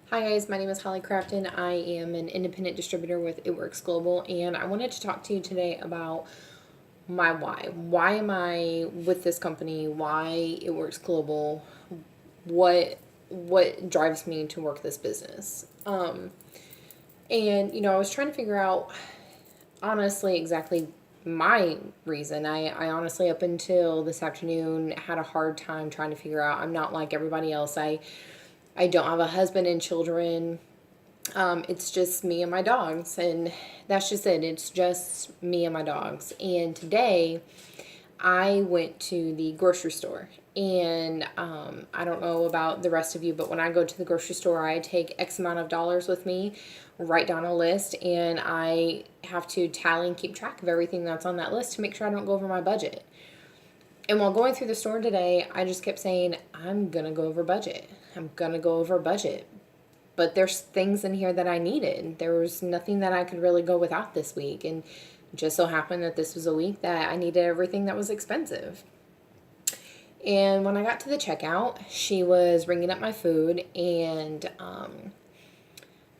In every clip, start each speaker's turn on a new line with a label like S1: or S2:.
S1: Hi guys, my name is Holly Crafton. I am an independent distributor with It Works Global, and I wanted to talk to you today about my why. Why am I with this company? Why It Works Global? What drives me to work this business? And I was trying to figure out honestly exactly my reason. I honestly up until this afternoon had a hard time trying to figure out. I'm not like everybody else. I don't have a husband and children. It's just me and my dogs, and that's just it. It's just me and my dogs. And today, I went to the grocery store, and I don't know about the rest of you, but when I go to the grocery store, I take X amount of dollars with me, write down a list, and I have to tally and keep track of everything that's on that list to make sure I don't go over my budget. And while going through the store today, I just kept saying, I'm gonna go over budget. I'm gonna go over budget, but there's things in here that I needed. There was nothing that I could really go without this week. And it just so happened that this was a week that I needed everything that was expensive. And when I got to the checkout, she was ringing up my food and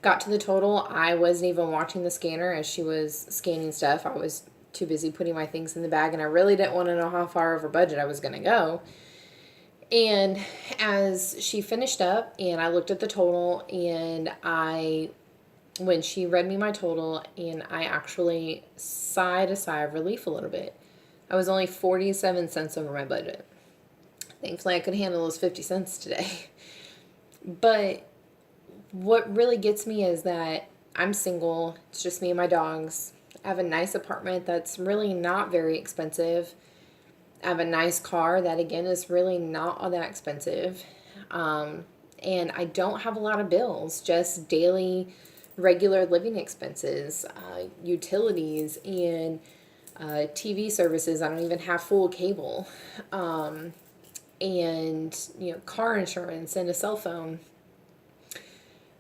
S1: got to the total. I wasn't even watching the scanner as she was scanning stuff. I was too busy putting my things in the bag, and I really didn't want to know how far over budget I was going to go. And as she finished up and I looked at the total, and when she read me my total, and I actually sighed a sigh of relief a little bit. I was only 47 cents over my budget. Thankfully, I could handle those 50 cents today. But what really gets me is that I'm single. It's just me and my dogs. I have a nice apartment that's really not very expensive. I have a nice car that, again, is really not all that expensive. And I don't have a lot of bills, just daily, regular living expenses, utilities, and TV services. I don't even have full cable. And car insurance and a cell phone.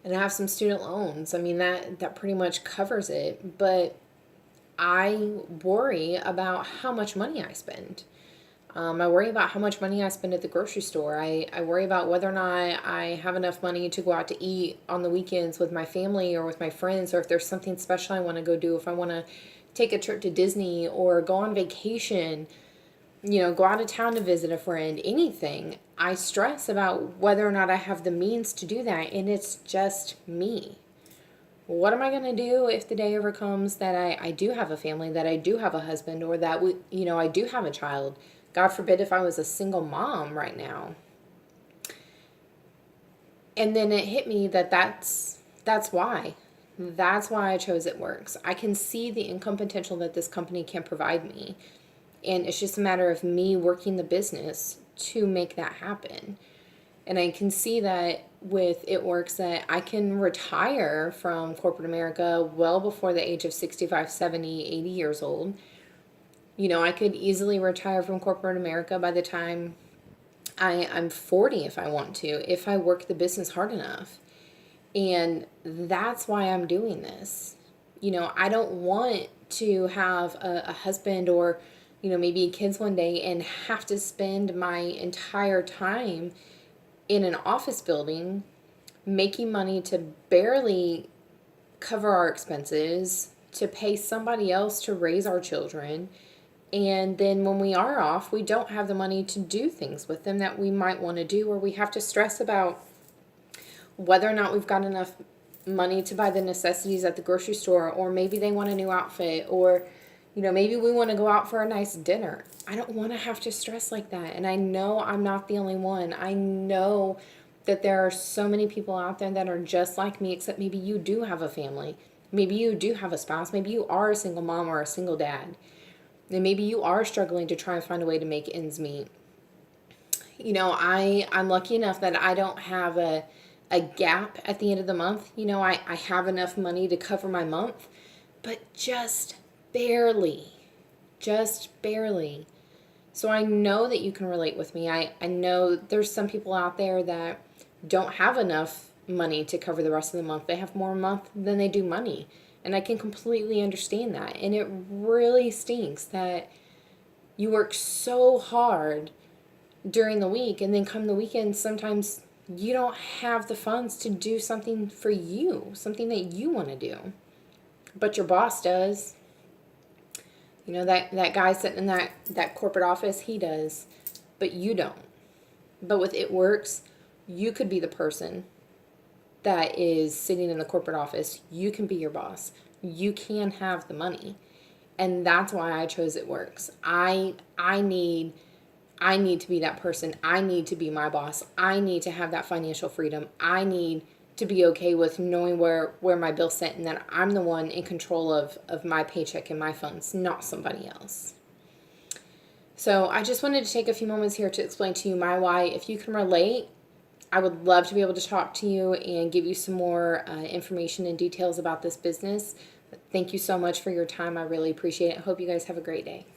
S1: And I have some student loans. I mean, that pretty much covers it. But I worry about how much money I spend. I worry about how much money I spend at the grocery store. I worry about whether or not I have enough money to go out to eat on the weekends with my family or with my friends, or if there's something special I want to go do, if I want to take a trip to Disney or go on vacation, go out of town to visit a friend, anything. I stress about whether or not I have the means to do that, and it's just me. What am I going to do if the day ever comes that I do have a family, that I do have a husband, or that I do have a child? God forbid if I was a single mom right now. And then it hit me that that's why. That's why I chose It Works. I can see the income potential that this company can provide me. And it's just a matter of me working the business to make that happen. And I can see that with It Works that I can retire from corporate America well before the age of 65, 70, 80 years old. I could easily retire from corporate America by the time I'm 40 if I want to, if I work the business hard enough. And that's why I'm doing this. I don't want to have a husband or, maybe kids one day and have to spend my entire time in an office building making money to barely cover our expenses, to pay somebody else to raise our children. And then when we are off, we don't have the money to do things with them that we might want to do, or we have to stress about whether or not we've got enough money to buy the necessities at the grocery store, or maybe they want a new outfit, or maybe we want to go out for a nice dinner. I don't want to have to stress like that. And I know I'm not the only one. I know that there are so many people out there that are just like me, except maybe you do have a family. Maybe you do have a spouse. Maybe you are a single mom or a single dad. And maybe you are struggling to try and find a way to make ends meet. I'm lucky enough that I don't have a gap at the end of the month. I have enough money to cover my month, but just barely. Just barely. So I know that you can relate with me. I know there's some people out there that don't have enough money to cover the rest of the month. They have more month than they do money. And I can completely understand that. And it really stinks that you work so hard during the week, and then come the weekend, sometimes you don't have the funds to do something for you, something that you want to do, but your boss does. You know, that guy sitting in that corporate office, he does, but you don't. But with It Works, you could be the person that is sitting in the corporate office. You can be your boss. You can have the money. And that's why I chose It Works. I need to be that person. I need to be my boss. I need to have that financial freedom. I need to be okay with knowing where my bill's sent, and that I'm the one in control of my paycheck and my funds, not somebody else. So I just wanted to take a few moments here to explain to you my why. If you can relate, I would love to be able to talk to you and give you some more information and details about this business. Thank you so much for your time. I really appreciate it. I hope you guys have a great day.